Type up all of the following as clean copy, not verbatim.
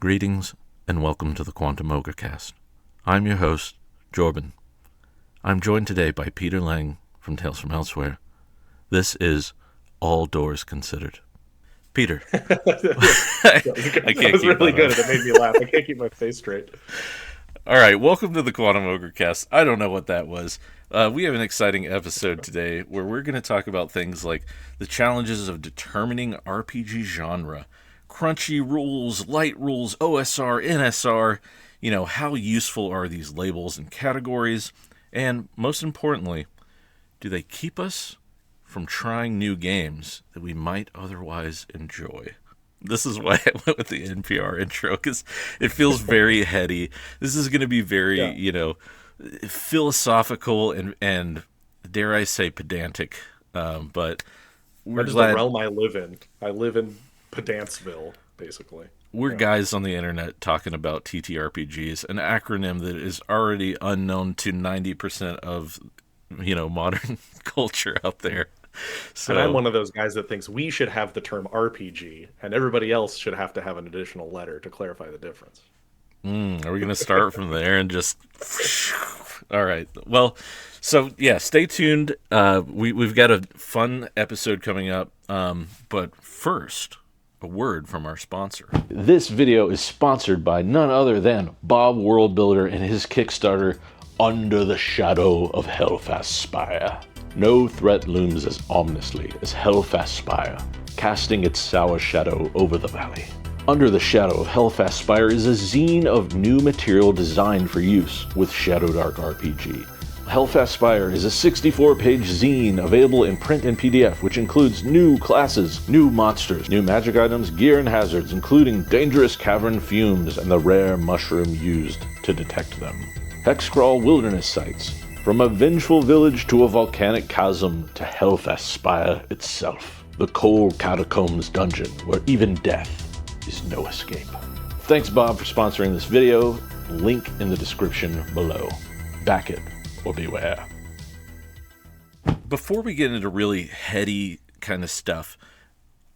Greetings and welcome to the Quantum Ogre Cast. I'm your host, Jorben. I'm joined today by Peter Lang from Tales from Elsewhere. This is All Doors Considered. Peter. That was really good. It made me laugh. I can't keep my face straight. All right, welcome to the Quantum Ogre Cast. I don't know what that was. We have an exciting episode today where we're going to talk about things like the challenges of determining RPG genre, crunchy rules, light rules, OSR, NSR, how useful are these labels and categories, and most importantly, do they keep us from trying new games that we might otherwise enjoy? This is why I went with the NPR intro, because it feels very heady. This is going to be very, philosophical and dare I say pedantic. But we're That is glad the realm I live in. I live in Pedantsville, basically. we're guys on the internet talking about TTRPGs, an acronym that is already unknown to 90% of modern culture out there. So And I'm one of those guys that thinks we should have the term RPG, and everybody else should have to have an additional letter to clarify the difference. Are we going to start from there and just... All right. Well, so, yeah, stay tuned. We've got a fun episode coming up. But first, a word from our sponsor. This video is sponsored by none other than Bob Worldbuilder and his Kickstarter, Under the Shadow of Helfast Spire. No threat looms as ominously as Helfast Spire, casting its sour shadow over the valley. Under the Shadow of Helfast Spire is a zine of new material designed for use with ShadowDark RPG. Helfast Spire is a 64-page zine available in print and PDF, which includes new classes, new monsters, new magic items, gear, and hazards, including dangerous cavern fumes and the rare mushroom used to detect them. Hexcrawl wilderness sites, from a vengeful village to a volcanic chasm to Helfast Spire itself. The cold catacombs dungeon where even death is no escape. Thanks, Bob, for sponsoring this video. Link in the description below. Back it or beware. Before we get into really heady kind of stuff,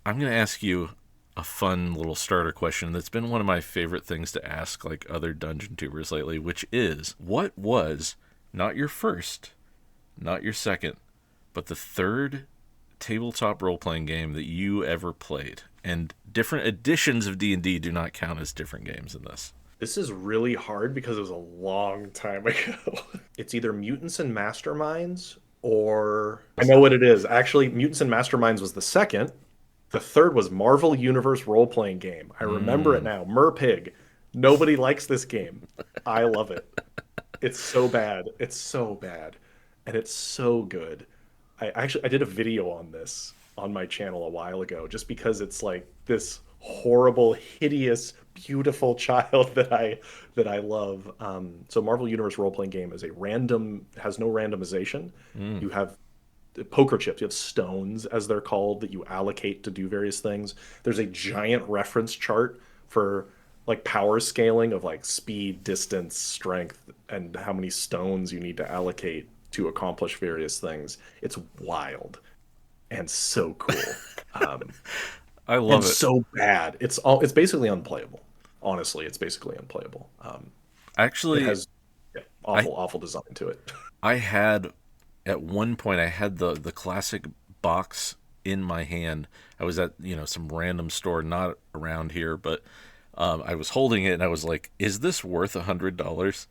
I'm going to ask you a fun little starter question that's been one of my favorite things to ask like other dungeon tubers lately, which is, what was not your first, not your second, but the third tabletop role-playing game that you ever played? And different editions of D&D do not count as different games in this. This is really hard because it was a long time ago. It's either Mutants and Masterminds or... I know what it is. Actually, Mutants and Masterminds was the second. The third was Marvel Universe role-playing game. I remember it now. Merpig. Nobody likes this game. I love it. It's so bad. It's so bad. And it's so good. I did a video on this on my channel a while ago, just because it's like this horrible, hideous, beautiful child that I love. So Marvel Universe role-playing game is has no randomization. You have poker chips, you have stones, as they're called, that you allocate to do various things. There's a giant reference chart for like power scaling of like speed, distance, strength, and how many stones you need to allocate to accomplish various things. It's wild and so cool. I love it. So bad. It's basically unplayable. Honestly, it's basically unplayable. Actually, it has awful design to it. I had, at one point, I had the classic box in my hand. I was at, some random store, not around here, but I was holding it and I was like, is this worth $100?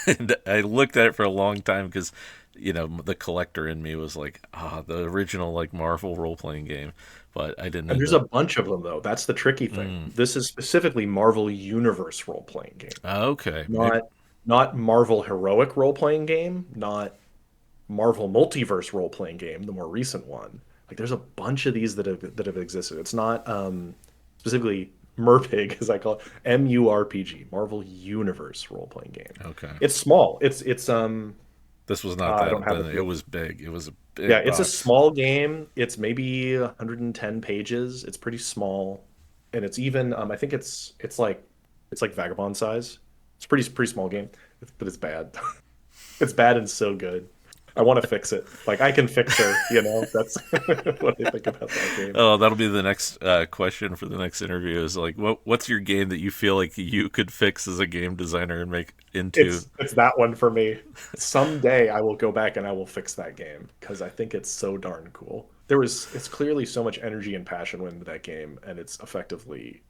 And I looked at it for a long time because, the collector in me was like, the original like Marvel role-playing game. But I didn't. And there's a bunch of them, though. That's the tricky thing. This is specifically Marvel Universe role-playing game. Okay. Not Marvel Heroic role-playing game, not Marvel Multiverse role-playing game, the more recent one. Like, there's a bunch of these that have existed. It's not specifically Merpig, as I call it, MURPG, Marvel Universe role-playing game. Okay. It's small. It's This was not that. Then it was big. It was a big it's box. a small game. It's maybe 110 pages. It's pretty small, and it's even. I think it's like Vagabond size. It's a pretty small game, but it's bad. It's bad and so good. I want to fix it. Like, I can fix her, you know? That's what I think about that game. Oh, that'll be the next question for the next interview. Is like, what's your game that you feel like you could fix as a game designer and make into? It's that one for me. Someday I will go back and I will fix that game because I think it's so darn cool. It's clearly so much energy and passion went into that game, and it's effectively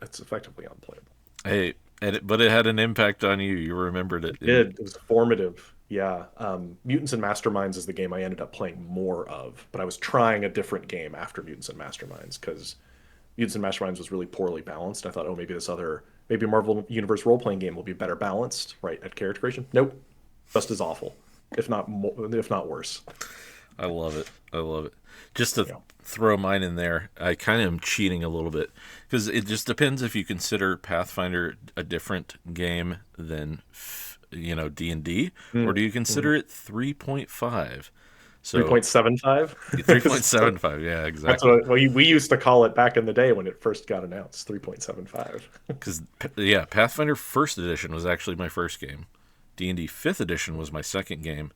unplayable. Hey, but it had an impact on you. You remembered it. It did. It was formative. Yeah. Mutants and Masterminds is the game I ended up playing more of, but I was trying a different game after Mutants and Masterminds because Mutants and Masterminds was really poorly balanced. I thought, oh, maybe a Marvel Universe role playing game will be better balanced, right, at character creation. Nope, just as awful, if not worse. I love it. I love it. Just to throw mine in there, I kind of am cheating a little bit because it just depends if you consider Pathfinder a different game than D&D, or do you consider it 3.5? So 3.75. 3.75. Yeah, exactly. That's what we used to call it back in the day when it first got announced. 3.75. Because Pathfinder First Edition was actually my first game. D&D Fifth Edition was my second game,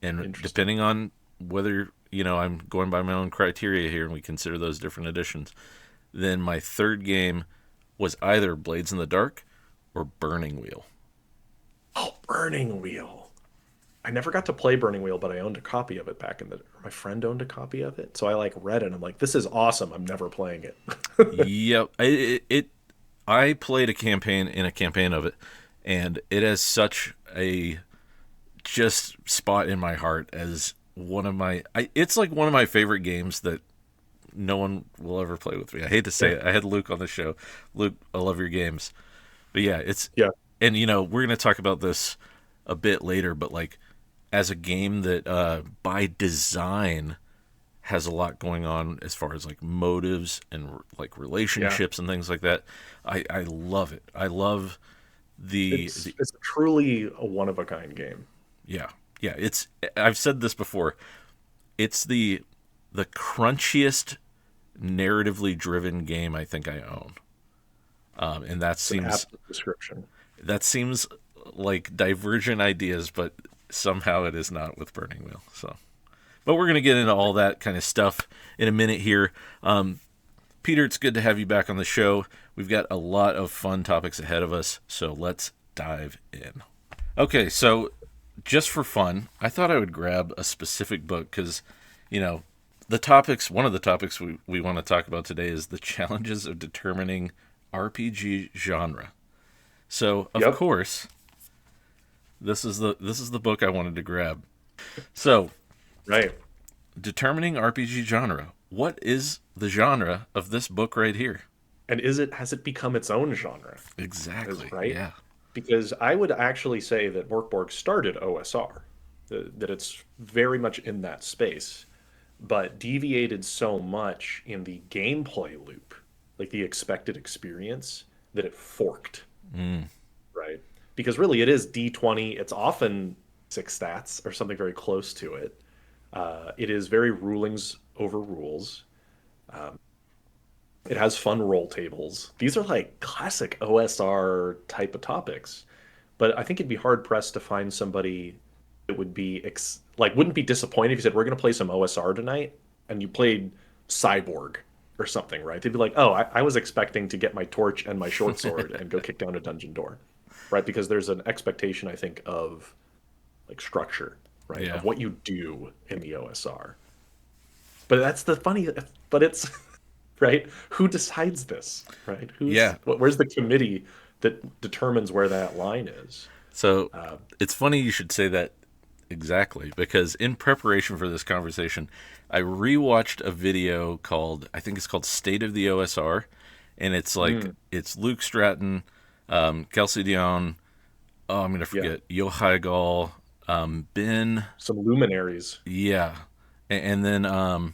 and depending on whether I'm going by my own criteria here, and we consider those different editions, then my third game was either Blades in the Dark or Burning Wheel. Oh, Burning Wheel. I never got to play Burning Wheel, but I owned a copy of it my friend owned a copy of it. So I read it. I'm like, this is awesome. I'm never playing it. Yep. I played a campaign of it, and it has such a just spot in my heart as it's like one of my favorite games that no one will ever play with me. I hate to say it. I had Luke on the show. Luke, I love your games. But and we're going to talk about this a bit later, but like as a game that by design has a lot going on as far as like motives and like relationships and things like that. I love it. I love it's truly a one of a kind game. Yeah. Yeah, I've said this before. It's the crunchiest narratively driven game I think I own. And that seems description. That seems like divergent ideas, but somehow it is not with Burning Wheel. So, but we're going to get into all that kind of stuff in a minute here. Peter, it's good to have you back on the show. We've got a lot of fun topics ahead of us, so let's dive in. Okay, so just for fun, I thought I would grab a specific book because, one of the topics we want to talk about today is the challenges of determining RPG genre. So, of course, this is the book I wanted to grab. So, right. Determining RPG genre. What is the genre of this book right here? And has it become its own genre? Exactly. Right? Yeah. Because I would actually say that Morkborg started OSR, that it's very much in that space, but deviated so much in the gameplay loop, like the expected experience, that it forked. Right? Because really it is D20. It's often 6 stats or something very close to it. It is very rulings over rules. It has fun roll tables. These are like classic OSR type of topics. But I think it'd be hard pressed to find somebody that would be wouldn't be disappointed if you said, we're going to play some OSR tonight, and you played Cyborg or something, right? They'd be like, oh, I was expecting to get my torch and my short sword and go kick down a dungeon door, right? Because there's an expectation, I think, of like structure, right? Yeah. Of what you do in the OSR. But that's the funny, but it's... right? Who decides this, right? Where's the committee that determines where that line is? So it's funny you should say that exactly, because in preparation for this conversation, I rewatched a video I think it's called State of the OSR, and it's like, it's Luke Stratton, Kelsey Dion, I'm going to forget, Yochai Gall, Ben. Some luminaries. Yeah. And then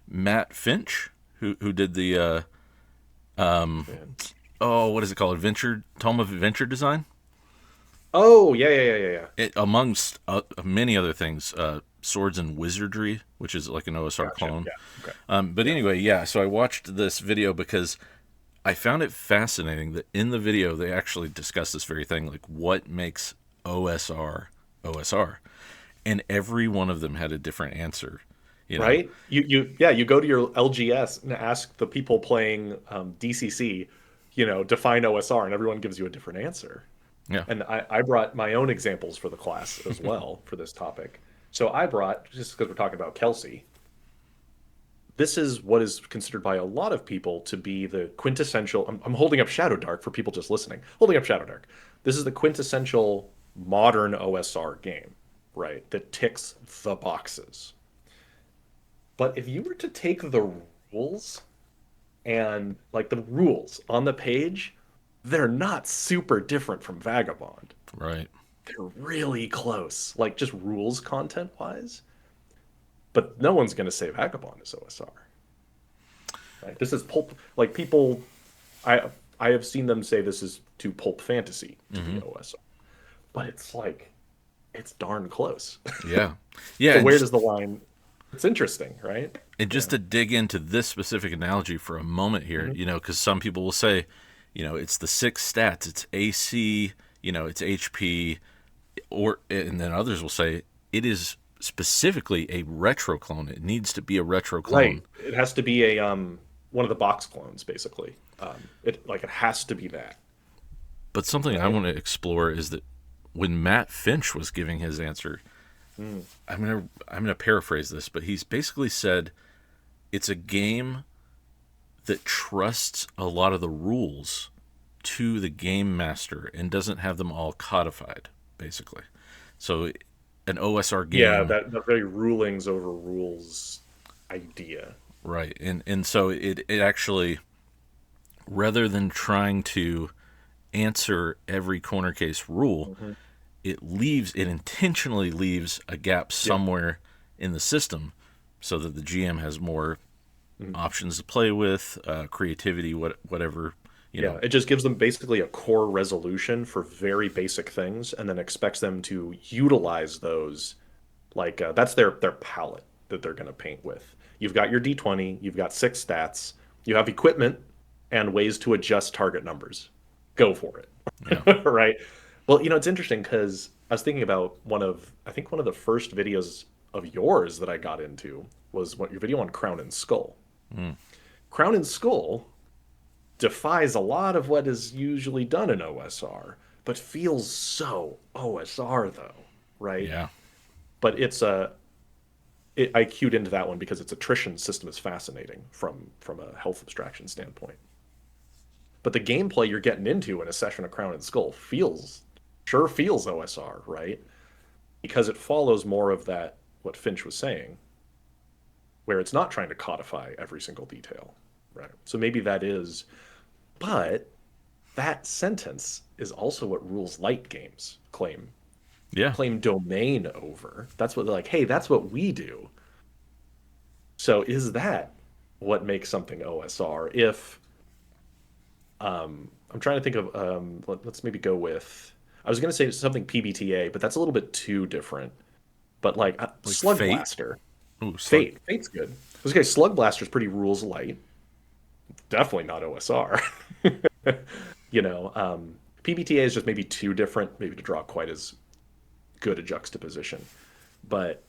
Matt Finch, who did the what is it called? Tome of Adventure Design? Oh, yeah. Amongst many other things, Swords and Wizardry, which is like an OSR clone. Yeah. Okay. But anyway, so I watched this video because I found it fascinating that in the video they actually discuss this very thing, like what makes OSR OSR. and every one of them had a different answer. You know, right? You go to your LGS and ask the people playing DCC, define OSR, and everyone gives you a different answer. yeah, And I brought my own examples for the class as well for this topic. So I brought, just because we're talking about Kelsey, this is what is considered by a lot of people to be the quintessential. I'm holding up ShadowDark for people just listening. Holding up ShadowDark. This is the quintessential modern OSR game, right? That ticks the boxes. But if you were to take the rules and like the rules on the page, they're not super different from Vagabond. right. They're really close, like just rules content wise. But no one's going to say Vagabond is OSR. Right? This is pulp. Like people, I have seen them say this is too pulp fantasy to be OSR, but it's like it's darn close. Yeah, yeah. So and where just, does the line? It's interesting, right? and just to dig into this specific analogy for a moment here, because some people will say, it's the 6 stats, it's AC, it's HP, and then others will say it is specifically a retro clone. It needs to be a retro clone. Right. It has to be a one of the box clones, basically. It has to be that. But something I want to explore is that when Matt Finch was giving his answer, I'm gonna paraphrase this, but he's basically said it's a game that trusts a lot of the rules to the game master and doesn't have them all codified, basically. So an OSR game, Yeah, that very rulings over rules idea. right? And so it actually, rather than trying to answer every corner case rule, it intentionally leaves a gap somewhere in the system so that the GM has more options to play with, creativity, whatever. Yeah, it just gives them basically a core resolution for very basic things, and then expects them to utilize those. Like that's their palette that they're going to paint with. You've got your D20, you've got 6 stats, you have equipment and ways to adjust target numbers. Go for it, Yeah. right? Well, it's interesting because I was thinking about I think one of the first videos of yours that I got into was your video on Crown and Skull. Crown and Skull defies a lot of what is usually done in OSR, but feels so OSR though, right? Yeah. But I queued into that one because its attrition system is fascinating from a health abstraction standpoint. But the gameplay you're getting into in a session of Crown and Skull feels OSR, right? Because it follows more of that, what Finch was saying, where it's not trying to codify every single detail, right? So maybe that is, but that sentence is also what rules light games claim Yeah. domain over. That's what they're like, hey, that's what we do. So is that what makes something OSR? If I'm trying to think of let's maybe go with, I was going to say something PBTA, but that's a little bit too different. But like Slug Fate? Blaster. Ooh, Fate's good. I was going to say Slug Blaster's pretty rules light. Definitely not OSR. PBTA is just maybe too different, maybe to draw quite as good a juxtaposition. But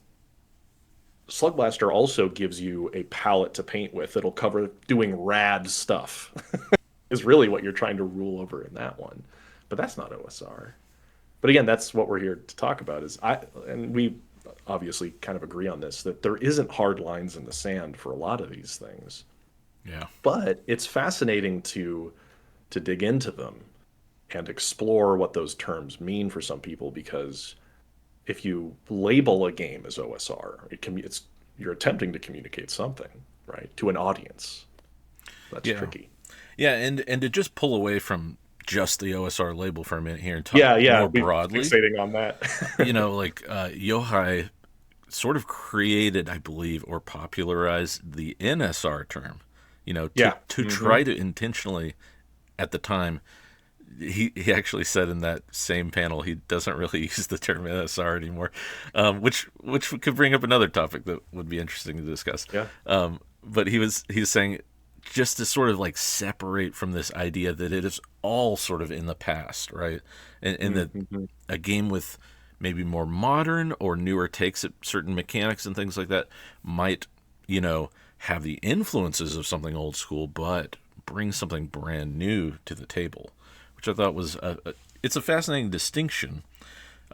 Slug Blaster also gives you a palette to paint with that'll cover doing rad stuff. Is really what you're trying to rule over in that one. But that's not OSR. But again, that's what we're here to talk about and we obviously kind of agree on this, that there isn't hard lines in the sand for a lot of these things. Yeah. But it's fascinating to dig into them and explore what those terms mean for some people, because if you label a game as OSR, you're attempting to communicate something, right, to an audience. That's tricky. Yeah, and to just pull away from just the OSR label for a minute here and talk more broadly. Fixating on that. Yohai sort of created, I believe, or popularized the NSR term. To try to intentionally, at the time, he actually said in that same panel he doesn't really use the term NSR anymore, which could bring up another topic that would be interesting to discuss. Yeah. But he was saying, just to sort of like separate from this idea that it is all sort of in the past, right? And that a game with maybe more modern or newer takes at certain mechanics and things like that might, have the influences of something old school, but bring something brand new to the table, which I thought was it's a fascinating distinction.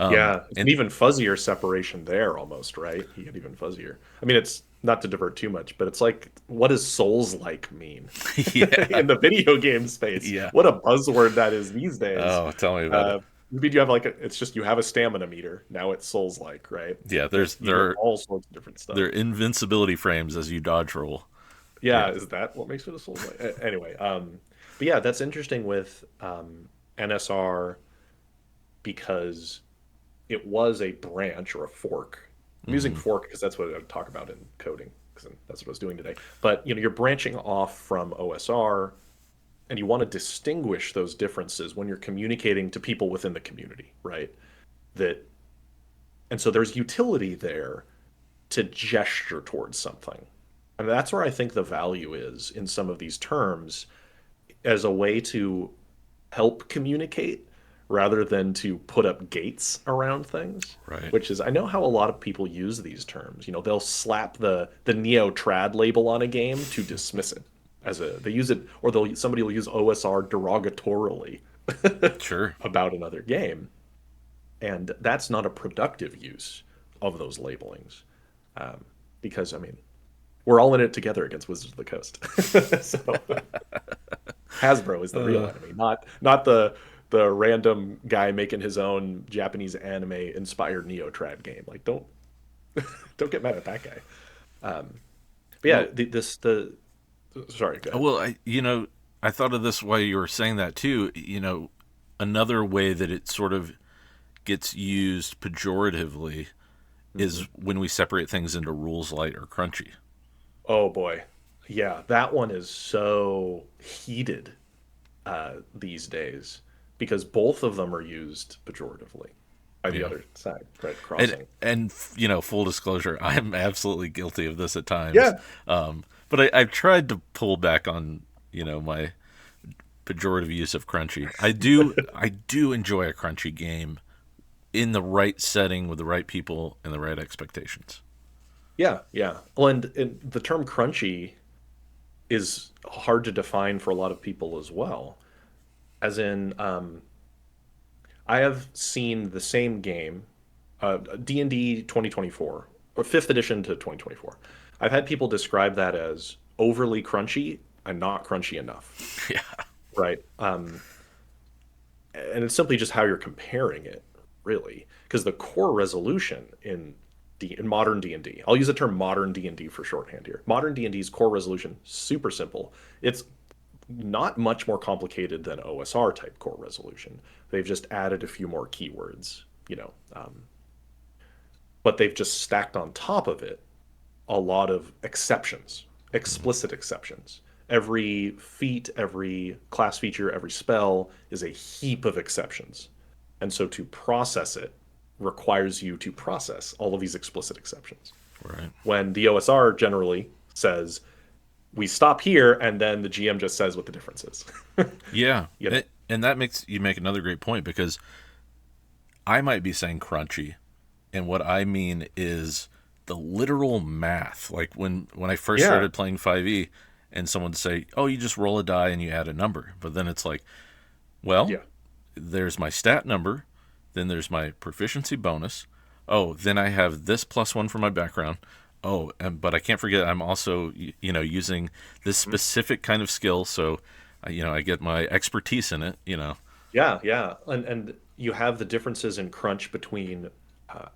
Yeah, it's an And even fuzzier separation there almost, right? You get even fuzzier. I mean, it's not to divert too much, but it's like, what does Souls like mean yeah, in the video game space? yeah. What a buzzword that is these days. Oh, tell me about it. I mean, you have like it's just you have a stamina meter. Now it's Souls like, right? Yeah, But there's you get there all sorts of different there stuff. are invincibility frames as you dodge roll. Yeah. Yeah, is that what makes it a Souls like? Anyway, but yeah, that's interesting with NSR because it was a branch or a fork. I'm using Hmm. fork because that's what I would talk about in coding, because that's what I was doing today. But you're branching off from OSR, and you want to distinguish those differences when you're communicating to people within the community, right? That and so there's utility there to gesture towards something. And that's where I think the value is in some of these terms as a way to help communicate rather than to put up gates around things, Right. which is I know how a lot of people use these terms. They'll slap the neo trad label on a game to dismiss it as a they use it, or somebody will use OSR derogatorily Sure. about another game, and that's not a productive use of those labelings, um, because I mean we're all in it together against Wizards of the Coast. So Hasbro is the real Uh, enemy, not the random guy making his own Japanese anime inspired neo trad game. Like, don't get mad at that guy. Um, but yeah, well, the sorry, go ahead. well, I thought of this while you were saying that too. Another way that it sort of gets used pejoratively Hmm. is when we separate things into rules light or crunchy. Oh boy, yeah, that one is so heated these days because both of them are used pejoratively by the Yeah. other side, right? And Crossing. and full disclosure, I'm absolutely guilty of this at times. Yeah, But I've tried to pull back on my pejorative use of crunchy. I do enjoy a crunchy game in the right setting with the right people and the right expectations. yeah, yeah. Well, and the term crunchy is hard to define for a lot of people as well. As in, I have seen the same game, D&D 2024, or 5th edition to 2024. I've had people describe that as overly crunchy and not crunchy enough, Yeah. right? And it's simply just how you're comparing it, really, because the core resolution in modern D&D, I'll use the term modern D&D for shorthand here. Modern D&D's core resolution super simple. It's not much more complicated than OSR type core resolution. They've just added a few more keywords, but they've just stacked on top of it a lot of exceptions, explicit exceptions. Every feat, every class feature, every spell is a heap of exceptions. And so to process it requires you to process all of these explicit exceptions. Right. When the OSR generally says, we stop here, and then the GM just says what the difference is. Yeah. you know, And that makes you make another great point because I might be saying crunchy, and what I mean is the literal math. Like when I first yeah, started playing 5e, and someone would say, "Oh, you just roll a die and you add a number," but then it's like, well, yeah. there's my stat number, then there's my proficiency bonus. Oh, then I have this plus one for my background. Oh, but I can't forget I'm also using this specific kind of skill, so I get my expertise in it. Yeah, yeah, and you have the differences in crunch between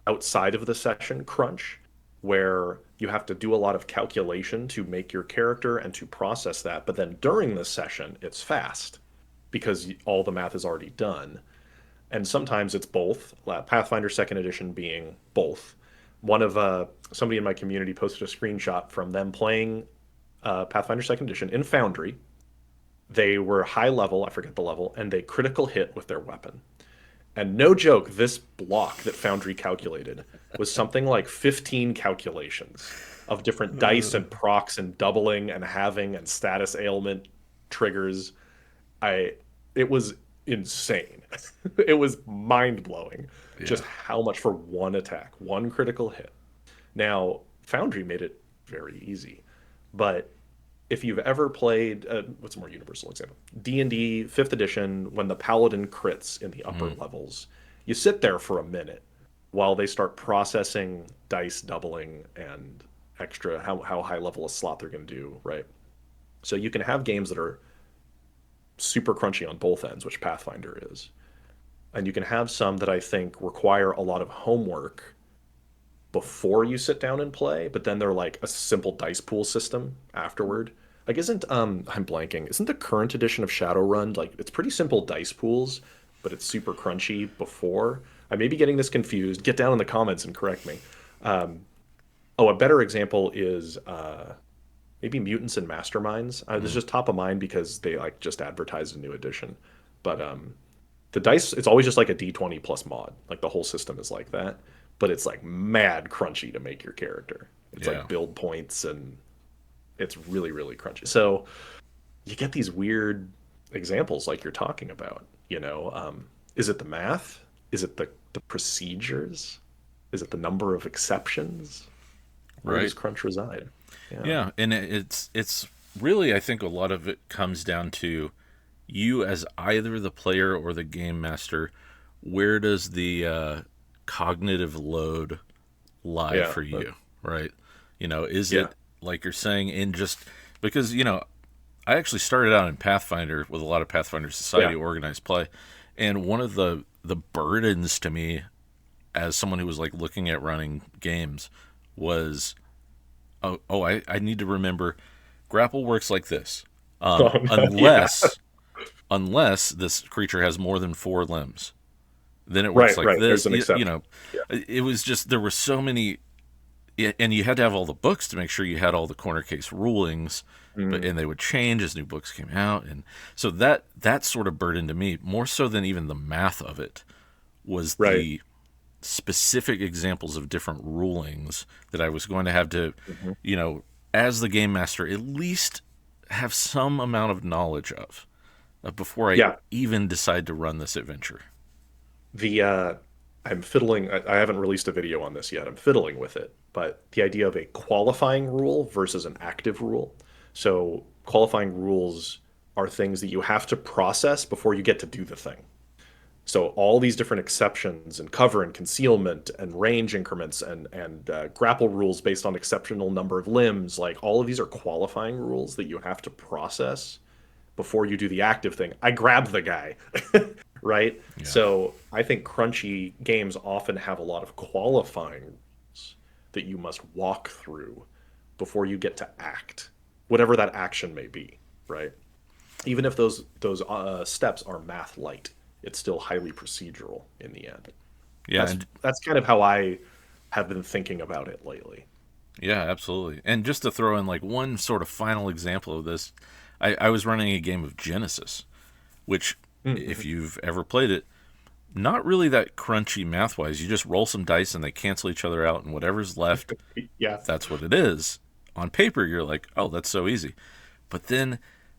outside of the session crunch, where you have to do a lot of calculation to make your character and to process that, but then during the session it's fast because all the math is already done. And sometimes it's both. Pathfinder Second Edition being both. One of somebody in my community posted a screenshot from them playing Pathfinder Second Edition in Foundry. They were high level, I forget the level, and they critical hit with their weapon. And no joke, this block that Foundry calculated was something like 15 calculations of different dice and procs and doubling and halving and status ailment triggers. I it was insane. It was mind blowing Yeah. just how much for one attack, one critical hit. Now, Foundry made it very easy, but if you've ever played, what's a more universal example? D&D 5th edition, when the paladin crits in the upper Mhm. levels, you sit there for a minute while they start processing dice doubling and extra how high level a slot they're going to do, right? So you can have games that are super crunchy on both ends, which Pathfinder is. And you can have some that I think require a lot of homework before you sit down and play, but then they're like a simple dice pool system afterward. Like isn't I'm blanking. Isn't the current edition of Shadowrun like it's pretty simple dice pools, but it's super crunchy before? I may be getting this confused. Get down in the comments and correct me. Um, oh, a better example is maybe Mutants and Masterminds. This is Mhm. just top of mind because they like just advertised a new edition. But the dice, it's always just like a D20 plus mod. Like the whole system is like that, but it's like mad crunchy to make your character. It's Yeah. like build points and it's really, really crunchy. So you get these weird examples like you're talking about. Is it the math? Is it the procedures? Is it the number of exceptions? Where Right. does crunch reside? Yeah. Yeah, and it's really, I think a lot of it comes down to you as either the player or the game master. Where does the cognitive load lie Yeah. for you, right? Is Yeah. it like you're saying in just because I actually started out in Pathfinder with a lot of Pathfinder Society Yeah. organized play, and one of the burdens to me as someone who was like looking at running games was I need to remember grapple works like this. Oh, no, yeah. Unless this creature has more than four limbs, then it works Right, like right. There's this. an exception. Yeah. It was just there were so many, and you had to have all the books to make sure you had all the corner case rulings, but Mm, and they would change as new books came out, and so that sort of burdened to me more so than even the math of it was right. the specific examples of different rulings that I was going to have to, Mhm. you know, as the game master, at least have some amount of knowledge of before I Yeah. even decide to run this adventure. The I'm fiddling. I haven't released a video on this yet. I'm fiddling with it, but the idea of a qualifying rule versus an active rule. So qualifying rules are things that you have to process before you get to do the thing. So all these different exceptions and cover and concealment and range increments and grapple rules based on exceptional number of limbs, like all of these are qualifying rules that you have to process before you do the active thing. I grab the guy, right? Yeah. So I think crunchy games often have a lot of qualifying rules that you must walk through before you get to act, whatever that action may be, right? Even if those steps are math light, it's still highly procedural in the end. Yeah, That's and that's kind of how I have been thinking about it lately. yeah, absolutely. And just to throw in like one sort of final example of this, I was running a game of Genesis, which, if Mm-hmm. you've ever played it, not really that crunchy math wise. You just roll some dice and they cancel each other out, and whatever's left, Yeah, that's what it is. On paper, you're like, oh, that's so easy. But then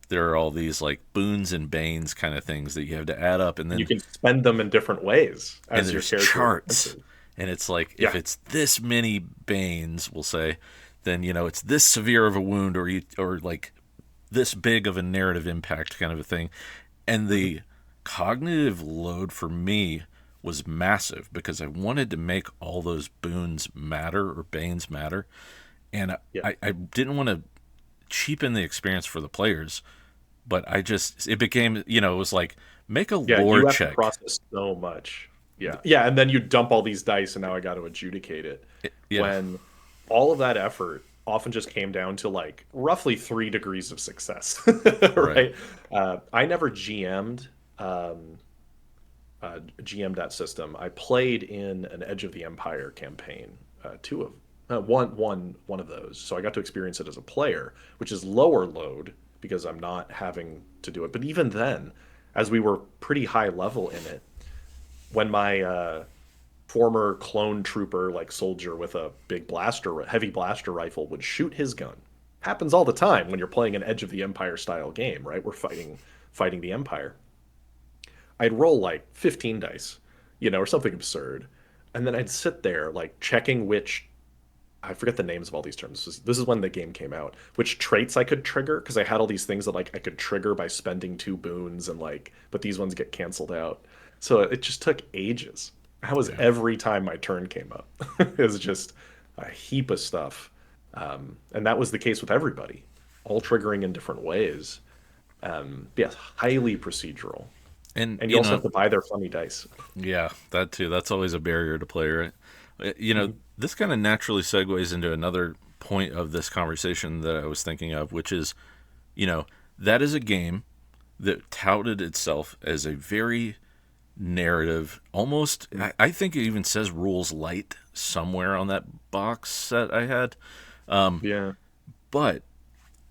there are all these like boons and banes kind of things that you have to add up, and and you then can spend them in different ways and as your there's character charts, advances. and it's like if Yeah, it's this many banes, we'll say, then it's this severe of a wound, or like this big of a narrative impact kind of a thing, and hmm, the cognitive load for me was massive because I wanted to make all those boons matter or banes matter, and yeah, I didn't want to cheapen the experience for the players, but it became it was like make a yeah. lore You have to check. process so much. Yeah, yeah, and then you dump all these dice, and now I got to adjudicate it. Yeah, When all of that effort often just came down to like roughly 3 degrees of success, right. right? I never GM'd that system. I played in an Edge of the Empire campaign, two of one of those. So I got to experience it as a player, which is lower load because I'm not having to do it. But even then, as we were pretty high level in it, when my former clone trooper, like soldier with a big blaster, heavy blaster rifle, would shoot his gun, happens all the time when you're playing an Edge of the Empire style game, right? We're fighting the Empire. I'd roll like 15 dice, or something absurd. And then I'd sit there like checking which I forget the names of all these terms. This is when the game came out. Which traits I could trigger because I had all these things that like I could trigger by spending 2 boons and like, but these ones get canceled out. So it just took ages. That was Yeah. every time my turn came up. It was just a heap of stuff, and that was the case with everybody, all triggering in different ways. Yes, highly procedural, And and you also have to buy their funny dice. yeah, that too. That's always a barrier to play, right? This kind of naturally segues into another point of this conversation that I was thinking of, which is, you know, that is a game that touted itself as a very narrative, almost, I think it even says rules light somewhere on that box set I had. Yeah, But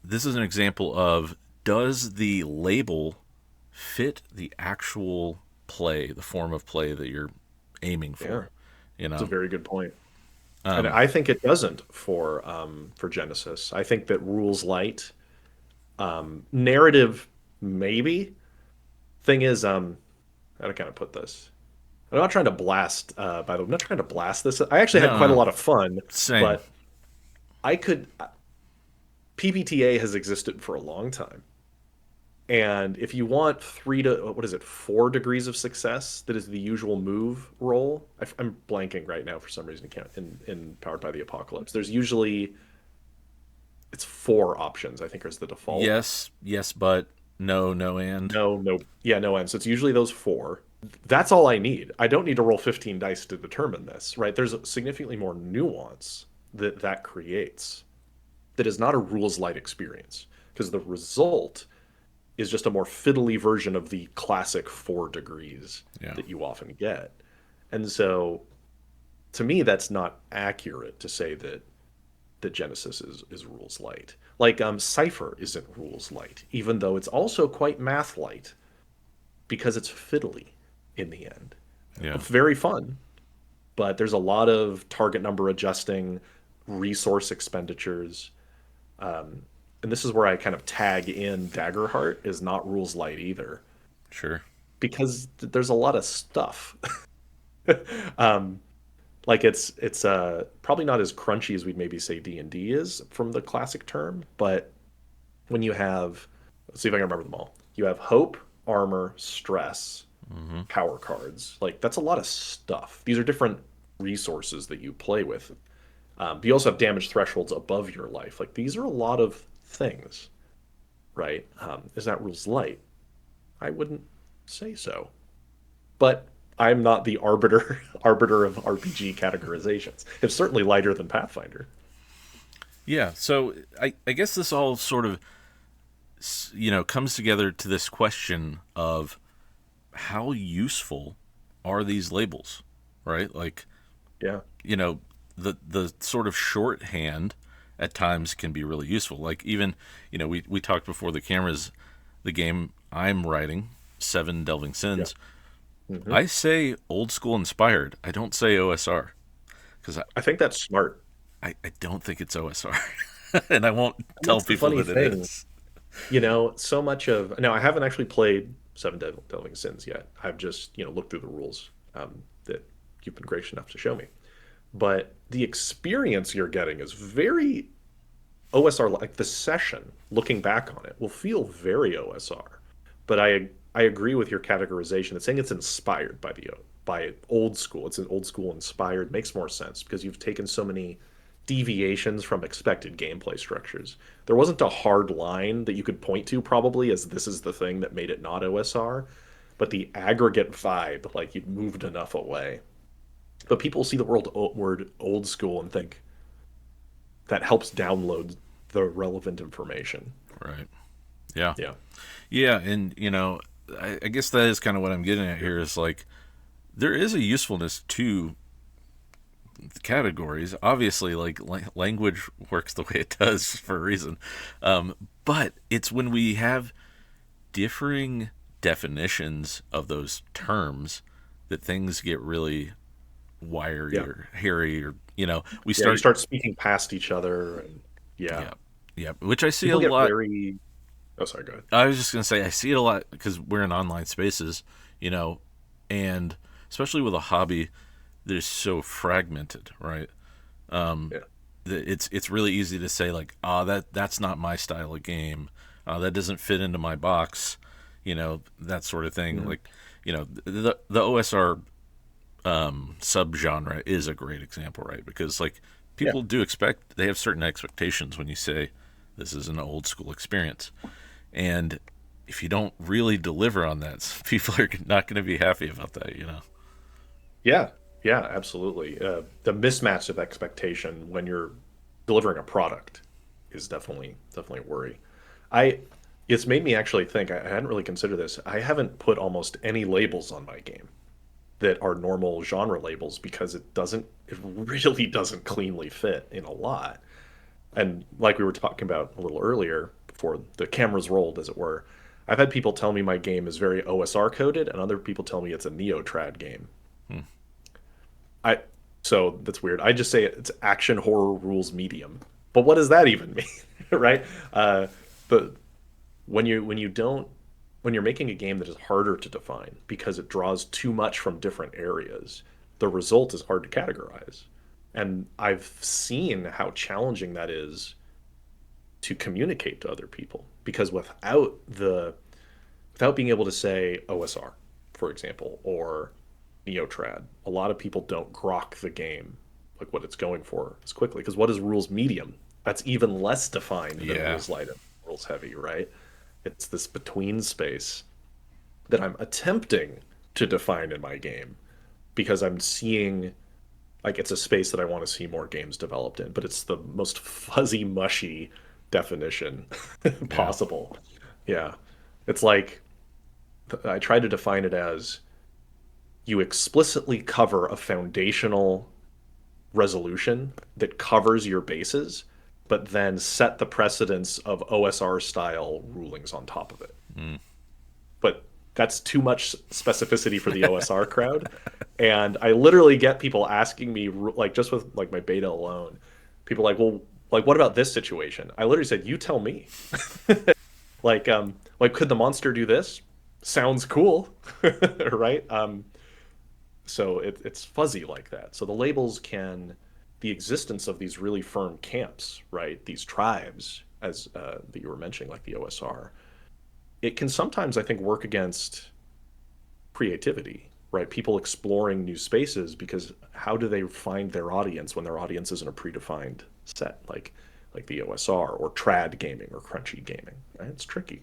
this is an example of, does the label fit the actual play, the form of play that you're aiming yeah, for? You it's a know, very good point. And I think it doesn't for Genesis. I think that rules light, narrative maybe. Thing is, how to kind of put this? I'm not trying to blast. By the way, I'm not trying to blast this. I actually had quite a no, lot of fun, same. but I could. PBTA has existed for a long time, and if you want 4 degrees of success, that is the usual move roll. I'm blanking right now for some reason. Can't in Powered by the Apocalypse. There's usually it's 4 options. I think is the default. Yes, yes, but no, no, and No, no, yeah, no end. So it's usually those 4. That's all I need. I don't need to roll 15 dice to determine this, right? There's significantly more nuance that creates that is not a rules light experience because the result is just a more fiddly version of the classic 4 degrees yeah, that you often get. And so to me, that's not accurate to say that Genesis is rules light. Like Cypher isn't rules light, even though it's also quite math light because it's fiddly in the end. yeah, Very fun, but there's a lot of target number adjusting, resource expenditures. And this is where I kind of tag in Daggerheart is not rules light either sure, because there's a lot of stuff. um, like it's probably not as crunchy as we'd maybe say D&D is from the classic term, but when you have, let's see if I can remember them all. You have hope, armor, stress, hmm, power cards. Like that's a lot of stuff. These are different resources that you play with. But you also have damage thresholds above your life. Like these are a lot of things, right? Is that rules light? I wouldn't say so. But I'm not the arbiter of RPG categorizations. It's certainly lighter than Pathfinder. yeah. So I guess this all sort of comes together to this question of how useful are these labels, right? Like, Yeah. you know, the sort of shorthand at times can be really useful. Like even, we talked before the cameras, the game I'm writing, Seven Delving Yeah. Sins, Hmm. I say old school inspired. I don't say OSR because I think that's smart. I don't think it's OSR. And I won't And tell that's the people funny that it thing. is. So much of now I haven't actually played Delving Sins yet. I've just looked through the rules that you've been gracious enough to show me. But the experience you're getting is very OSR. Like the session, looking back on it, will feel very OSR. But I agree with your categorization. It's saying it's inspired by old school. It's an old school inspired makes more sense because you've taken so many deviations from expected gameplay structures. There wasn't a hard line that you could point to probably as this is the thing that made it not OSR, but the aggregate vibe, like you'd moved enough away. But people see the word old school and think that helps download the relevant information. Right. Yeah. Yeah. Yeah. And, I guess that is kind of what I'm getting at here is like, there is a usefulness to the categories. Obviously, like language works the way it does for a reason. But it's when we have differing definitions of those terms that things get really wiry Yeah. or hairy or, we Yeah. You start, start speaking past each other and yeah. yeah, yeah, which I see a People get lot. very Oh, sorry, go ahead. I was just gonna say I see it a lot because we're in online spaces, you know, and especially with a hobby that is so fragmented, right? Yeah. It's really easy to say like, that's not my style of game, that doesn't fit into my box, that sort of thing. Mhm. Like, the OSR subgenre is a great example, right? Because like Yeah. people they have certain expectations when you say this is an old school experience, and if you don't really deliver on that, people are not going to be happy about that. Yeah. Yeah, absolutely. The mismatch of expectation when you're delivering a product is definitely a worry. I it's made me actually think I hadn't really considered this. I haven't put almost any labels on my game that are normal genre labels because it really doesn't cleanly fit in a lot. And like we were talking about a little earlier, before the cameras rolled, as it were, I've had people tell me my game is very OSR coded, and other people tell me it's a neo-trad game. Hmm. I so that's weird. I just say it's action horror rules medium. But what does that even mean, right? But when you don't when you're making a game that is harder to define because it draws too much from different areas, the result is hard to categorize. And I've seen how challenging that is to communicate to other people because without being able to say OSR, for example, or Neotrad, a lot of people don't grok the game like what it's going for as quickly. Because what is rules medium? That's even less defined than Yeah. rules light and rules heavy, right? It's this between space that I'm attempting to define in my game because I'm seeing like it's a space that I want to see more games developed in, but it's the most fuzzy, mushy definition Yeah. possible. Yeah. It's like I try to define it as you explicitly cover a foundational resolution that covers your bases, but then set the precedence of OSR style rulings on top of it. Mm. But that's too much specificity for the OSR crowd. And I literally get people asking me, like, just with like my beta alone, people like, well, like, what about this situation? I literally said, you tell me. Like, could the monster do this? Sounds cool, right? So it's fuzzy like that. So the labels can, the existence of these really firm camps, right? These tribes, as that you were mentioning, like the OSR, it can sometimes, I think, work against creativity, right? People exploring new spaces because how do they find their audience when their audience isn't a predefined set, like the OSR or trad gaming or crunchy gaming, right? It's tricky.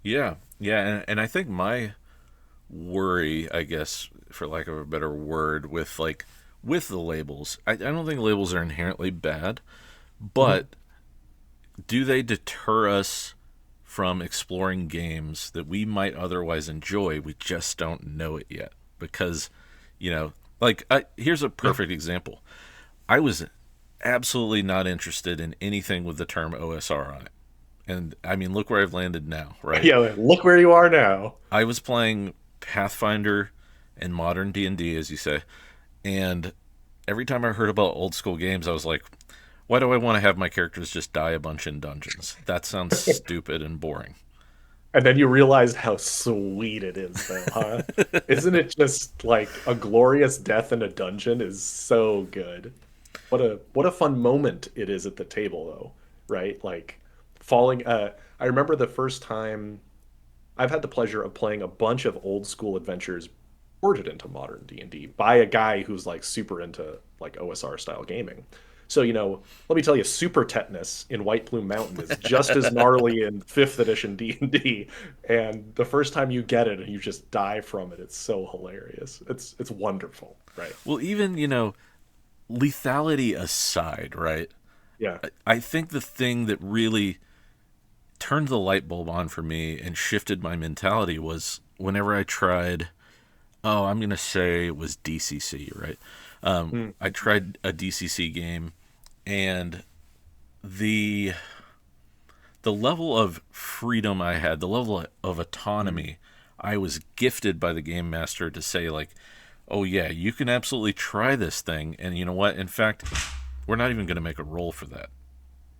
Yeah. Yeah. And I think my worry, I guess, for lack of a better word, with the labels, I don't think labels are inherently bad, Mhm. but do they deter us from exploring games that we might otherwise enjoy? We just don't know it yet. Because, here's a Yeah. perfect example. I was absolutely not interested in anything with the term OSR on it. And I mean, look where I've landed now, right? Yeah, look where you are now. I was playing Pathfinder and modern D&D, as you say, and every time I heard about old school games, I was like, why do I want to have my characters just die a bunch in dungeons? That sounds stupid and boring. And then you realized how sweet it is, though, huh? Isn't it just like a glorious death in a dungeon is so good? What a fun moment it is at the table, though, right? Like falling. I remember the first time I've had the pleasure of playing a bunch of old school adventures ported into modern D&D by a guy who's like super into like OSR style gaming. So, let me tell you, Super Tetanus in White Plume Mountain is just as gnarly in 5th edition D&D, and the first time you get it and you just die from it, it's so hilarious. It's wonderful, right? Well, even, lethality aside, right? Yeah. I think the thing that really turned the light bulb on for me and shifted my mentality was whenever I tried, I'm going to say it was DCC, right? Mm. I tried a DCC game, and the the level of freedom I had, the level of Mm. autonomy I was gifted by the game master to say like, "Oh yeah, you can absolutely try this thing." And you know what? In fact, we're not even going to make a roll for that.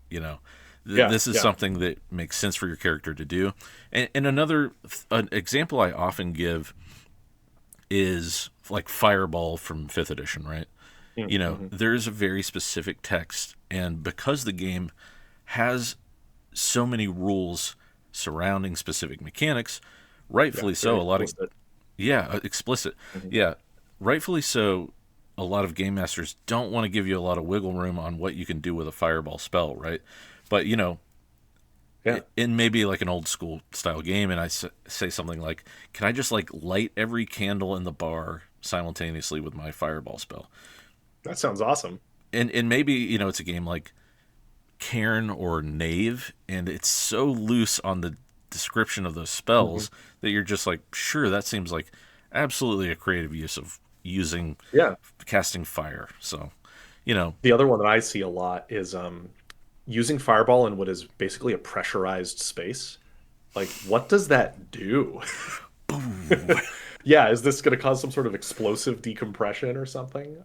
You know, Yeah, This is yeah. something that makes sense for your character to do. And another an example I often give is like Fireball from 5th edition, right? Mm-hmm. There's a very specific text, and because the game has so many rules surrounding specific mechanics, Yeah, rightfully very so, a lot of, explicit. yeah, explicit. Hmm. Yeah, rightfully so, a lot of game masters don't want to give you a lot of wiggle room on what you can do with a fireball spell, right? But, Yeah. in maybe like an old school style game, and say something like, can I just like light every candle in the bar simultaneously with my fireball spell? That sounds awesome. And maybe, it's a game like Cairn or Knave, and it's so loose on the description of those Hmm. spells that you're just like, sure, that seems like absolutely a creative use of using Yeah. casting fire. So, you know, The other one that I see a lot is using fireball in what is basically a pressurized space. Like, what does that do? Yeah, is this going to cause some sort of explosive decompression or something?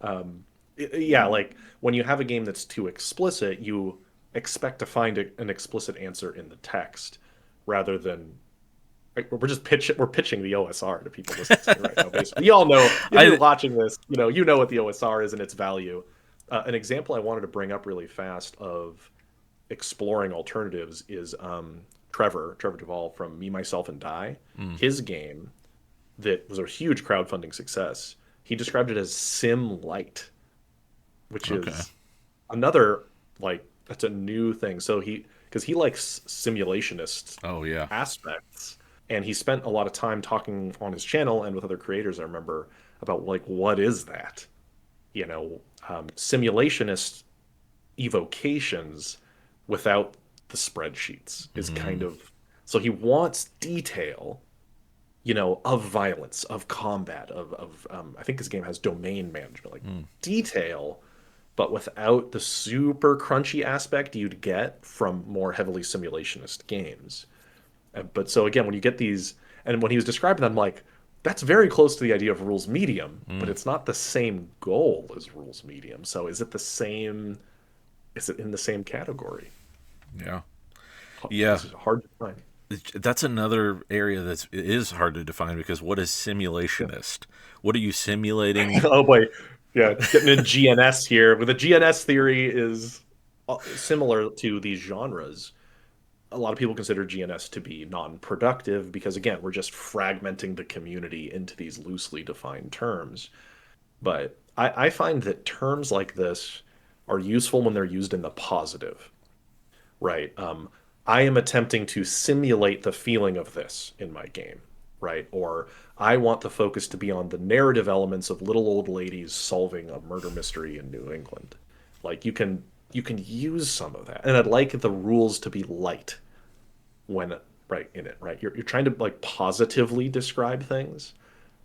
Yeah, like when you have a game that's too explicit, you expect to find an explicit answer in the text rather than like, we're pitching the OSR to people listening right now. Basically, you all know if you're I watching this, you know what the OSR is and its value. An example I wanted to bring up really fast of exploring alternatives is Trevor Duvall from Me, Myself, and Die. mm, His game that was a huge crowdfunding success. He described it as sim light, which okay. is another like that's a new thing. So because he likes simulationist Oh yeah. aspects, and he spent a lot of time talking on his channel and with other creators. I remember about like what is that? Simulationist evocations without the spreadsheets is kind Mm, of so he wants detail of violence, of combat, I think this game has domain management, like mm, detail, but without the super crunchy aspect you'd get from more heavily simulationist games. But so again, when you get these, and when he was describing them, I'm like, that's very close to the idea of rules medium, but mm, it's not the same goal as rules medium. So is it the same? Is it in the same category? yeah. Yeah. This is hard to find. That's another area it is hard to define because what is Yeah. simulationist? What are you simulating? Oh boy, yeah, getting in GNS here. But the GNS theory is similar to these genres. A lot of people consider GNS to be non-productive because, again, we're just fragmenting the community into these loosely defined terms. But I find that terms like this are useful when they're used in the positive, right? I am attempting to simulate the feeling of this in my game, right? Or I want the focus to be on the narrative elements of little old ladies solving a murder mystery in New England. Like you can use some of that, and I'd like the rules to be light when right in it, right? You're trying to like positively describe things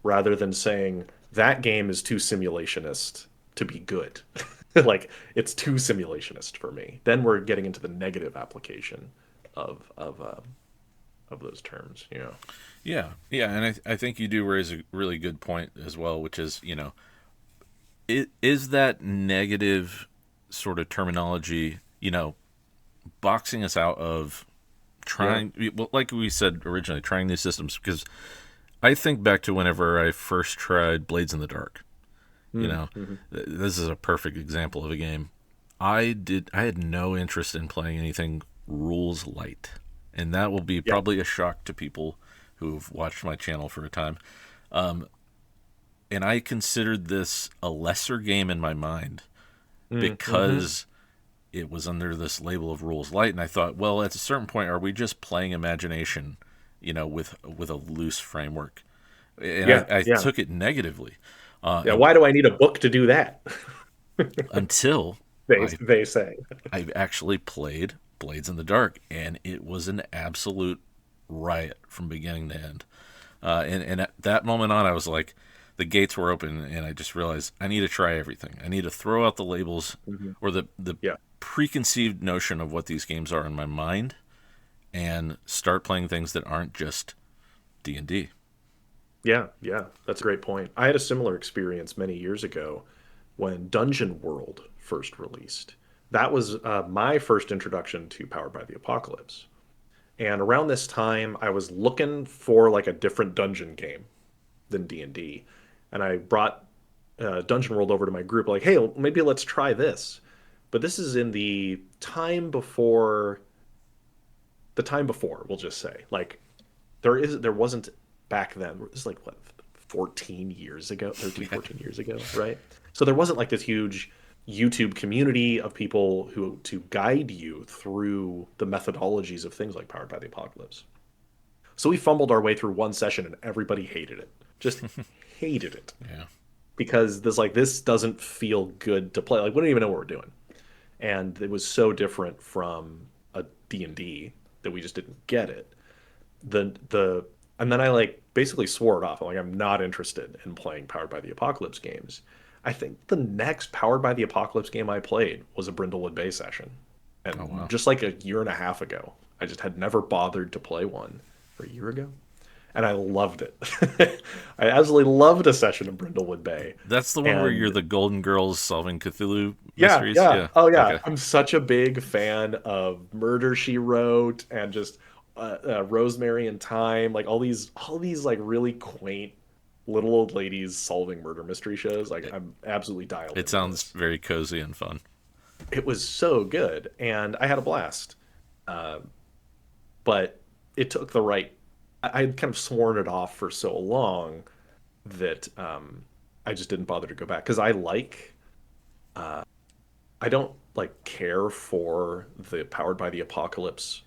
rather than saying that game is too simulationist to be good. Like it's too simulationist for me. Then we're getting into the negative application of those terms. Yeah, yeah, and I think you do raise a really good point as well, which is is that negative sort of terminology boxing us out of Yeah. trying, well, like we said originally, trying new systems, because I think back to whenever I first tried Blades in the Dark. you know Mm-hmm. this is a perfect example of a game. I had no interest in playing anything rules light, and that will be Yeah. probably a shock to people who've watched my channel for a time. And I considered this a lesser game in my mind Mm-hmm. because it was under this label of rules light, and I thought, well, at a certain point, are we just playing imagination, with a loose framework? And Yeah. I Yeah. took it negatively, Yeah. Why do I need a book to do that? until they I they say. I actually played Blades in the Dark, and it was an absolute riot from beginning to end. And at that moment on, I was like, the gates were open, and I just realized I need to try everything. I need to throw out the labels Hmm. or the Yeah. preconceived notion of what these games are in my mind, and start playing things that aren't just D&D. Yeah, yeah, that's a great point. I had a similar experience many years ago when Dungeon World first released. that was my first introduction to Powered by the Apocalypse. And around this time, I was looking for like a different dungeon game than D&D. And I brought Dungeon World over to my group, like, hey, maybe let's try this. But this is in the time before, we'll just say. Like there wasn't back then. It was like what 14 years ago, 13, Yeah. 14 years ago, right? So there wasn't like this huge YouTube community of people who to guide you through the methodologies of things like Powered by the Apocalypse. So we fumbled our way through one session and everybody hated it. Just hated it Yeah. because this doesn't feel good to play. Like we don't even know what we're doing. And it was so different from a D&D that we just didn't get it. The and then I like basically swore it off. I'm like, I'm not interested in playing Powered by the Apocalypse games. I think the next Powered by the Apocalypse game I played was a Brindlewood Bay session. Oh And wow. just like a year and a half ago, I just had never bothered to play one for a year ago. And I loved it. I absolutely loved a session in Brindlewood Bay. That's the one where you're And the Golden Girls solving Cthulhu yeah, mysteries. yeah. Yeah. Oh, yeah. Okay. I'm such a big fan of Murder She Wrote and just Rosemary and Thyme, like all these like really quaint little old ladies solving murder mystery shows. Like It, I'm absolutely dialed it into sounds this. very cozy and fun. It was so good, and I had a blast. Uh, but it took the right. I'd kind of sworn it off for so long that I just didn't bother to go back because I don't like care for the Powered by the Apocalypse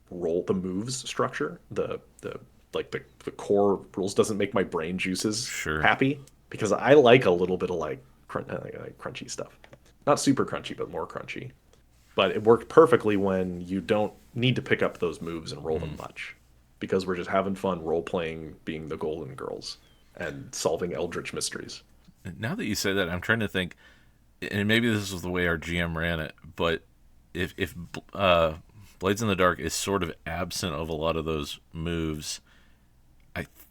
the moves structure. The core rules doesn't make my brain juices Sure. happy because I like a little bit of like crunchy stuff. Not super crunchy, but more crunchy. But it worked perfectly when you don't need to pick up those moves and roll them Mm. much because we're just having fun role playing being the Golden Girls and solving eldritch mysteries. Now that you say that, I'm trying to think, and maybe this was the way our GM ran it, but if Blades in the Dark is sort of absent of a lot of those moves,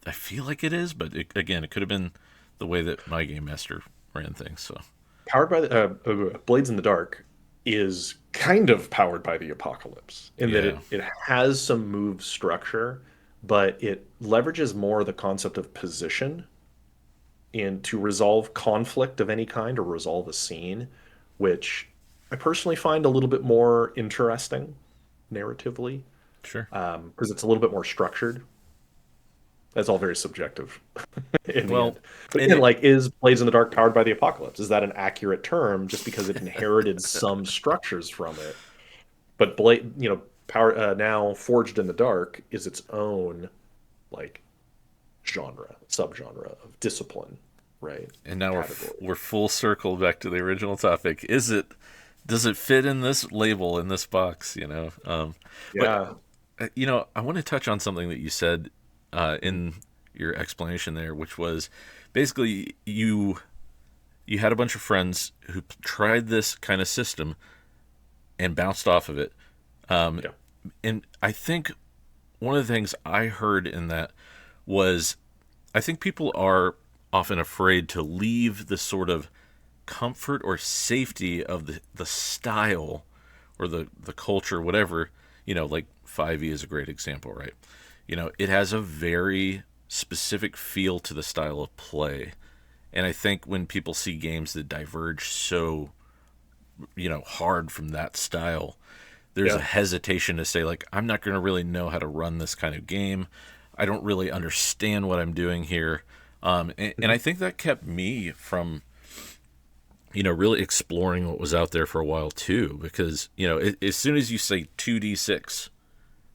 I feel like it is, but again, it could have been the way that my game master ran things. So Powered by the Blades in the Dark is kind of powered by the apocalypse in that yeah, it has some move structure, but it leverages more the concept of position in to resolve conflict of any kind or resolve a scene, which I personally find a little bit more interesting narratively sure. because it's a little bit more structured. That's all very subjective in the Well, end. But and again, it like, is Blades in the Dark powered by the apocalypse? Is that an accurate term just because it inherited some structures from it? But power now Forged in the Dark is its own like subgenre of discipline, right? and now Category. we're full circle back to the original topic. Does it fit in this label in this box? But Yeah. I want to touch on something that you said in your explanation there, which was basically you had a bunch of friends who tried this kind of system and bounced off of it. Um, Yeah. and I think one of the things I heard in that was I think people are often afraid to leave the sort of comfort or safety of the style or the culture, whatever, like 5e is a great example, right? It has a very specific feel to the style of play. And I think when people see games that diverge so, hard from that style, there's a Yeah. hesitation to say, like, I'm not going to really know how to run this kind of game. I don't really understand what I'm doing here. And Mhm. I think that kept me from, really exploring what was out there for a while too. Because, as soon as you say 2d6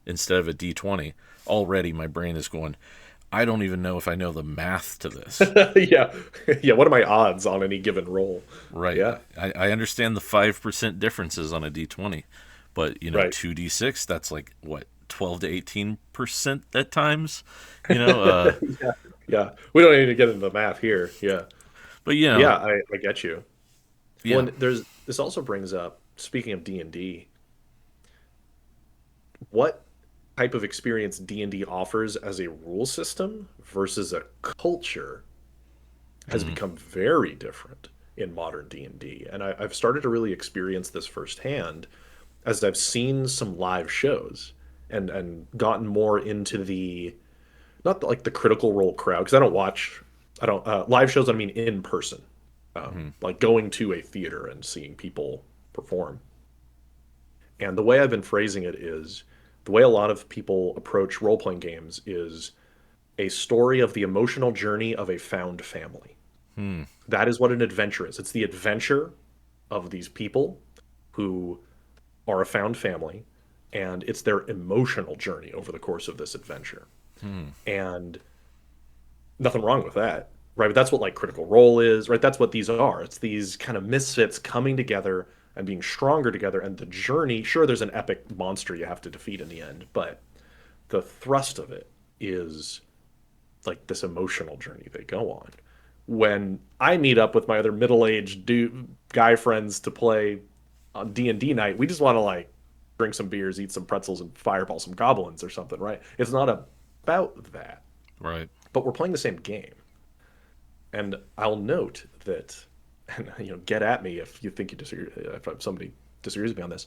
instead of a d20, already my brain is going, I don't even know if I know the math to this. Yeah. Yeah. What are my odds on any given roll? Right. Yeah. I understand the 5% differences on a d20, but, Right. 2d6, that's like, what, 12 to 18% at times? You know, uh, Yeah. Yeah. We don't need to get into the math here. Yeah. but, Yeah. I get you. Well, yeah. and this also brings up, speaking of D&D, what type of experience D&D offers as a rule system versus a culture has Mm, become very different in modern D&D. And I've started to really experience this firsthand as I've seen some live shows and gotten more into the not the, like the Critical Role crowd because I don't live shows. I mean in person, Hmm. like going to a theater and seeing people perform. And the way I've been phrasing it is the way a lot of people approach role playing games is a story of the emotional journey of a found family. Hmm. That is what an adventure is. It's the adventure of these people who are a found family, and it's their emotional journey over the course of this adventure. Hmm. And nothing wrong with that, right? But that's what like Critical Role is, right? That's what these are. It's these kind of misfits coming together and being stronger together. And the journey, sure, there's an epic monster you have to defeat in the end, but the thrust of it is like this emotional journey they go on. When I meet up with my other middle-aged guy friends to play on D&D night, we just want to like drink some beers, eat some pretzels, and fireball some goblins or something, right? It's not about that, Right. but we're playing the same game. And I'll note that, and get at me if you think you disagree, if somebody disagrees with me on this.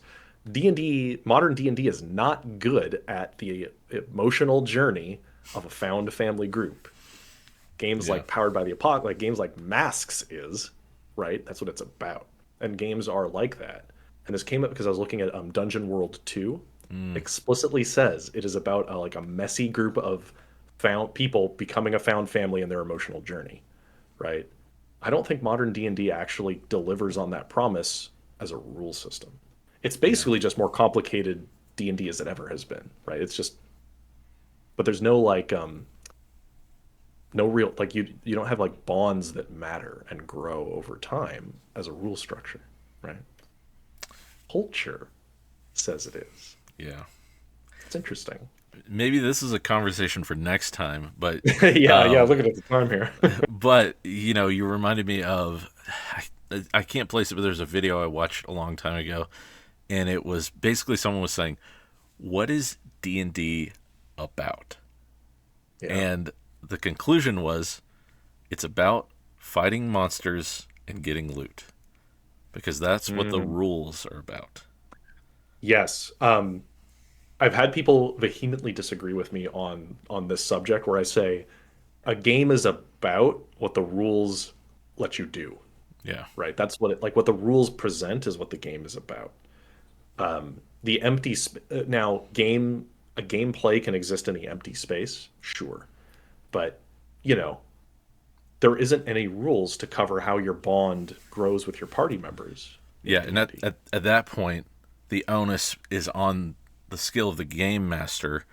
D&D, modern D&D is not good at the emotional journey of a found family group. Games Yeah. like Powered by the Apocalypse, like games like Masks is, right? That's what it's about. And games are like that. And this came up because I was looking at Dungeon World 2. Mm. Explicitly says it is about like a messy group of found people becoming a found family in their emotional journey, right? I don't think modern D&D actually delivers on that promise as a rule system. It's Yeah. basically just more complicated D&D as it ever has been, right? It's just but there's no like no real like you don't have like bonds that matter and grow over time as a rule structure, right? Culture says it is. Yeah. It's interesting. Maybe this is a conversation for next time, but Yeah, um, looking at the time here. but you reminded me of I can't place it, but there's a video I watched a long time ago, and it was basically someone was saying, "What is D&D about?" Yeah. And the conclusion was, it's about fighting monsters and getting loot because that's what the Mm, rules are about. yes. I've had people vehemently disagree with me on this subject where I say a game is about what the rules let you do, Yeah. right? That's what it like what the rules present is what the game is about. The now game a gameplay can exist in the empty space, sure, but you know there isn't any rules to cover how your bond grows with your party members in Yeah, and at, D&D. at, at that point, the onus is on the skill of the game master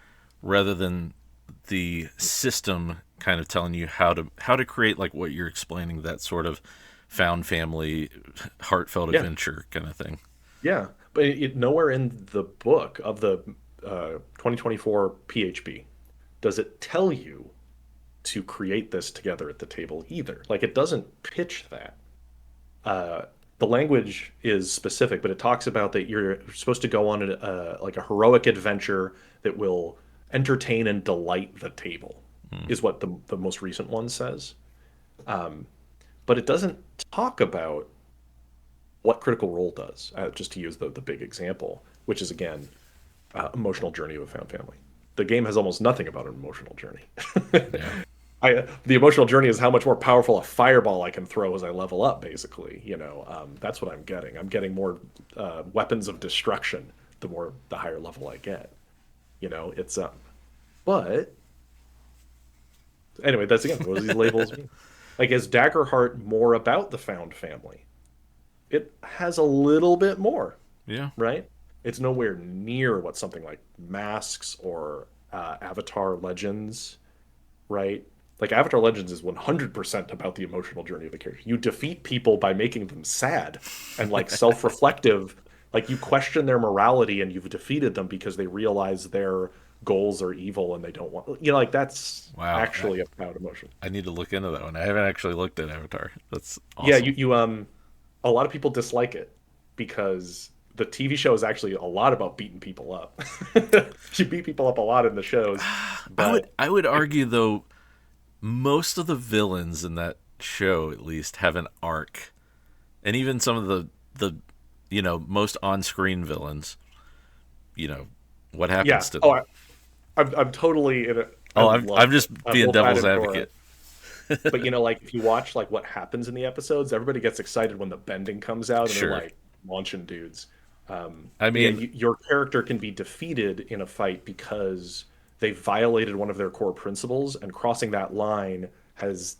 rather than the system kind of telling you how to create like what you're explaining, that sort of found family heartfelt Yeah, adventure kind of thing. yeah, but nowhere in the book of the 2024 PHB does it tell you to create this together at the table either. Like it doesn't pitch that. Uh, the language is specific, but it talks about that you're supposed to go on like a heroic adventure that will entertain and delight the table, Mm. is what the most recent one says. But it doesn't talk about what Critical Role does, just to use the big example, which is again emotional journey of a found family. The game has almost nothing about an emotional journey. Yeah. The emotional journey is how much more powerful a fireball I can throw as I level up. Basically, that's what I'm getting. I'm getting more weapons of destruction the higher level I get. It's but anyway, that's again what do these labels mean? Like, is Daggerheart more about the found family? It has a little bit more, Yeah. right? It's nowhere near what something like Masks or Avatar Legends, right? Like Avatar Legends is 100% about the emotional journey of the character. You defeat people by making them sad and like self-reflective, like you question their morality and you've defeated them because they realize their goals are evil and they don't want, like that's Wow. actually about emotion. I need to look into that one. I haven't actually looked at Avatar. That's Yeah, awesome. a lot of people dislike it because the TV show is actually a lot about beating people up. You beat people up a lot in the shows, I would but I would argue though most of the villains in that show at least have an arc And even some of the most on-screen villains, what Yeah. happens to Oh, them? I'm totally in it. I Oh, I'm loved it. just being Wolfhide devil's and Cora. advocate. But like if you watch like what happens in the episodes, everybody gets excited when the bending comes out and they're Sure. like launching dudes. I But yeah, mean, your character can be defeated in a fight because they violated one of their core principles, and crossing that line has,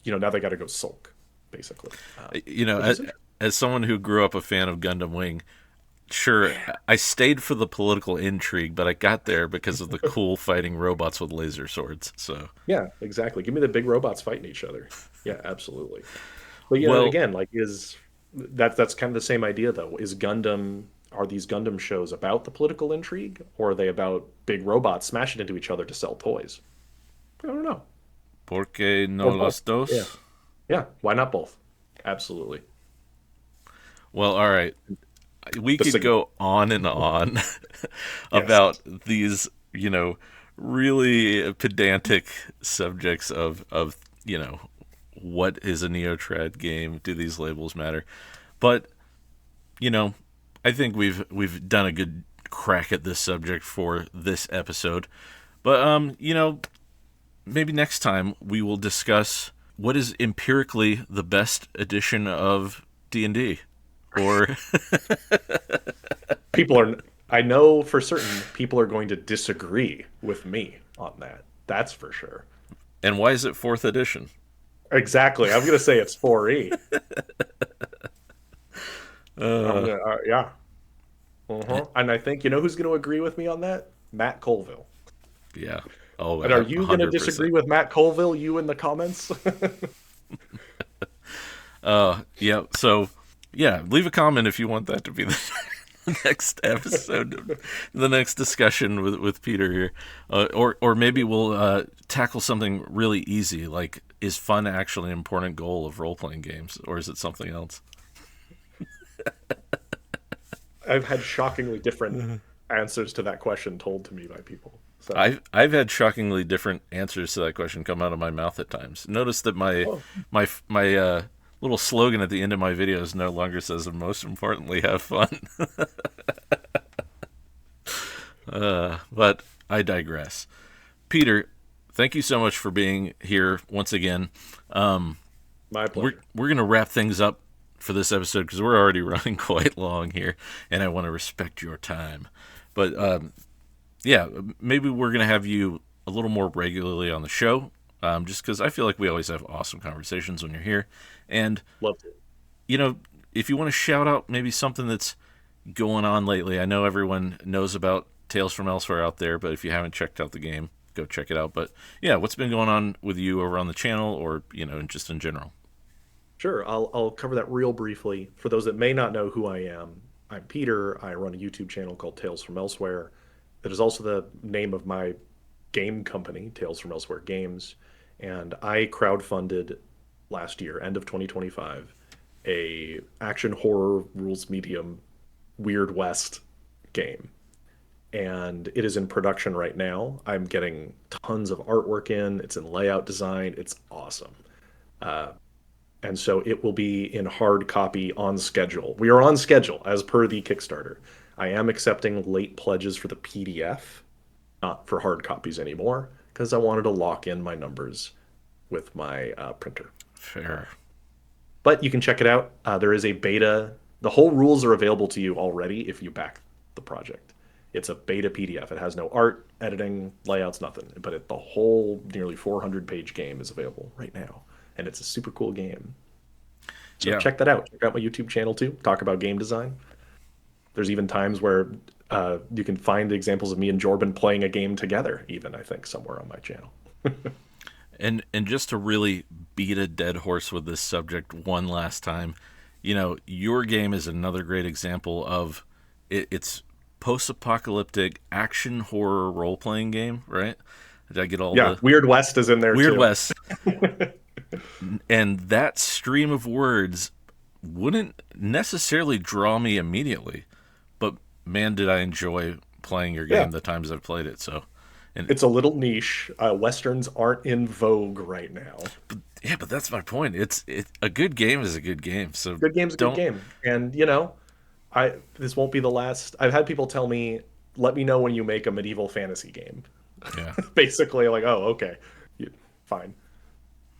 now they got to go sulk, basically, which as, is interesting. as someone who grew up a fan of Gundam Wing, sure, I stayed for the political intrigue, but I got there because of the cool fighting robots with laser swords. So, Yeah, exactly. Give me the big robots fighting each other. Yeah, absolutely. But well, again, like is that's kind of the same idea though. Are these Gundam shows about the political intrigue, or are they about big robots smashing into each other to sell toys? I don't know. ¿por qué no Or both. los Yeah. dos? Yeah. Why not both? Absolutely. Well, all right. We The could signal. go on and on Yes. about these, really pedantic subjects of what is a Neotrad game? Do these labels matter? But you know, I think we've done a good crack at this subject for this episode. But maybe next time we will discuss what is empirically the best edition of D&D, or People are. I know for certain people are going to disagree with me on that. That's for sure. and why is it fourth edition? Exactly. I'm gonna say it's 4E. Uh, Yeah. And I think who's going to agree with me on that? Matt Colville. yeah. Oh, And are you going to 100%. disagree with Matt Colville? You in the comments? Yeah. So, yeah, leave a comment if you want that to be the next episode, the next discussion with Peter here, or maybe we'll tackle something really easy, like is fun actually an important goal of role playing games, or is it something else? I've had shockingly different answers to that question told to me by people. So, I've had shockingly different answers to that question come out of my mouth at times. Notice that oh, my little slogan at the end of my videos no longer says, "Most importantly, have fun." But I digress. Peter, thank you so much for being here once again. my pleasure. We're gonna wrap things up for this episode because we're already running quite long here, and I want to respect your time. But yeah, maybe we're gonna have you a little more regularly on the show, just because I feel like we always have awesome conversations when you're here. And Love to. you know, if you want to shout out maybe something that's going on lately, I know everyone knows about Tales from Elsewhere out there, but if you haven't checked out the game, go check it out. But yeah, what's been going on with you over on the channel, or just in general? Sure, I'll cover that real briefly. For those that may not know who I am, I'm Peter. I run a YouTube channel called Tales from Elsewhere. That is also the name of my game company, Tales from Elsewhere Games. And I crowdfunded last year, end of 2025, a action horror rules medium Weird West game. And it is in production right now. I'm getting tons of artwork in. It's in layout design. It's awesome. And so it will be in hard copy on schedule. We are on schedule as per the Kickstarter. I am accepting late pledges for the PDF, not for hard copies anymore, because I wanted to lock in my numbers with my printer. Fair. But you can check it out. There is a beta. The whole rules are available to you already if you back the project. It's a beta PDF. It has no art, editing, layouts, nothing. But the whole nearly 400-page game is available right now. And it's a super cool game. So Yeah. check that out. Check out my YouTube channel too. Talk about game design. There's even times where you can find examples of me and Jordan playing a game together, even, I think, somewhere on my channel. And just to really beat a dead horse with this subject one last time, your game is another great example of it's post-apocalyptic action horror role-playing game, right? Did I get all Yeah, the Weird West is in there Weird too. West? And that stream of words wouldn't necessarily draw me immediately, but man, did I enjoy playing your Yeah, game the times I've played it. So, and it's a little niche. Westerns aren't in vogue right now. Yeah, but that's my point. A good game is a good game. So Good game's a good game. And, this won't be the last. I've had people tell me, let me know when you make a medieval fantasy game. Yeah. Basically, like, oh, okay. Fine.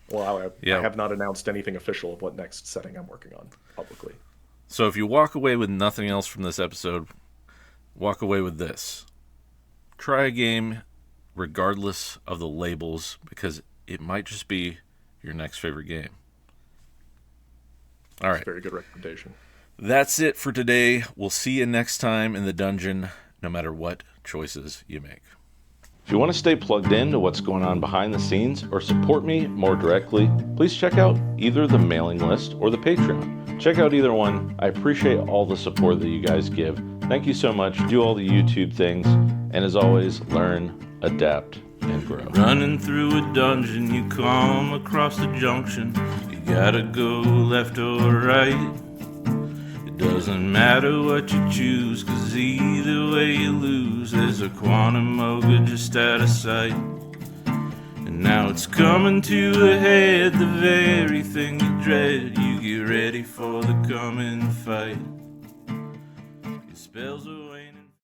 Well, Yeah. I have not announced anything official of what next setting I'm working on publicly. So if you walk away with nothing else from this episode, walk away with this. Try a game regardless of the labels, because it might just be your next favorite game. All right. Very good recommendation. That's it for today. We'll see you next time in the dungeon, no matter what choices you make. If you want to stay plugged in to what's going on behind the scenes or support me more directly, please check out either the mailing list or the Patreon. Check out either one. I appreciate all the support that you guys give. Thank you so much. Do all the YouTube things. And as always, learn, adapt, and grow. Running through a dungeon, you come across the junction. You gotta go left or right. It doesn't matter what you choose, 'cause either way you lose. There's a Quantum Ogre just out of sight. And now it's coming to a head, the very thing you dread. You get ready for the coming fight. Your spells are